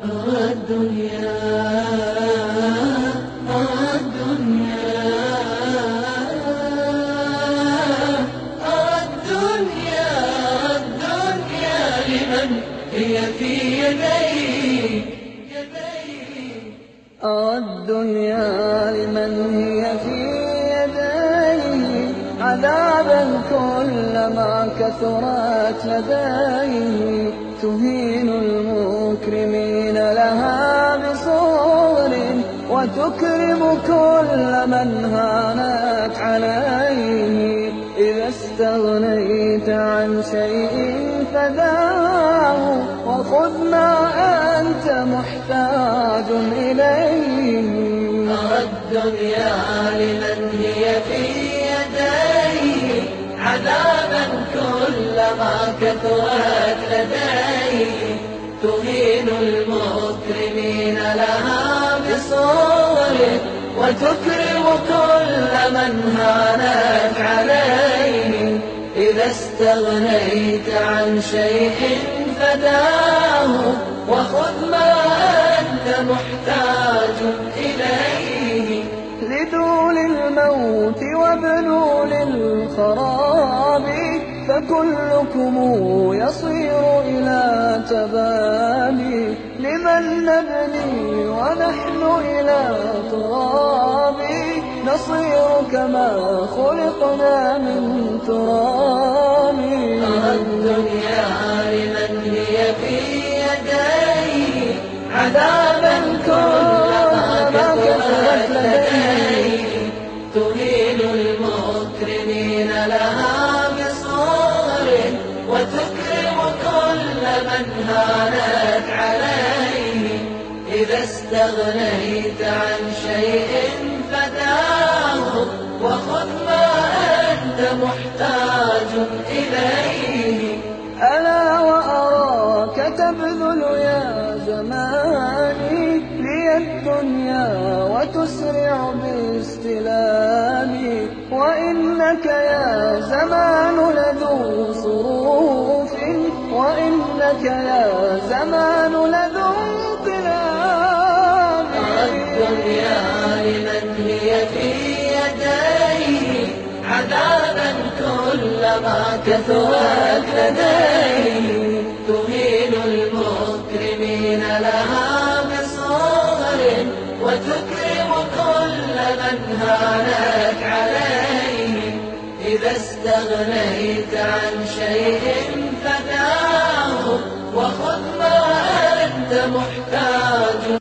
الدنيا الدنيا الدنيا الدنيا لمن هي في يديك الدنيا لمن هي في يديه عذابا كلما كثرت لديه تهين المكرمين لها بصور وتكرم كل من هانت عليه إذا استغنيت عن شيء فداه وخذ ما أنت محتاج إليه الدنيا لمن هي في يديه عذابا كلما كثرت لديه تهين المكرمين لها بصور وتكرم كل من هانت عليه إذا استغنيت عن شيء فداه وخذ ما أنت محتاج إليه لذول الموت وبنول الخراب فكلكم يصير إلى تبابي لمن نبني ونحن إلى تراب نصير كما خلقنا من تراب الدنيا لمن هي في يديه عذابا كلما كثرت لديه تهين المكرمين لها بصور وتكرم كل من هانت عليه إذا استغنيت عن شيء فداه وخذ ما أنت محتاج إليه ألا وأراك تبذل يا زماني لي الدنيا وتسرع باستلامي وإنك يا زمان لذو صروف وإنك يا زمان لذو انقلاب الدنيا لمن هي في يديه عذابا كلما كثرت لديه تهين المكرمين لها بصور وتكرم كل من هانت عليه إذا استغنيت عن شيء فداه وخذ ما أنت محتاج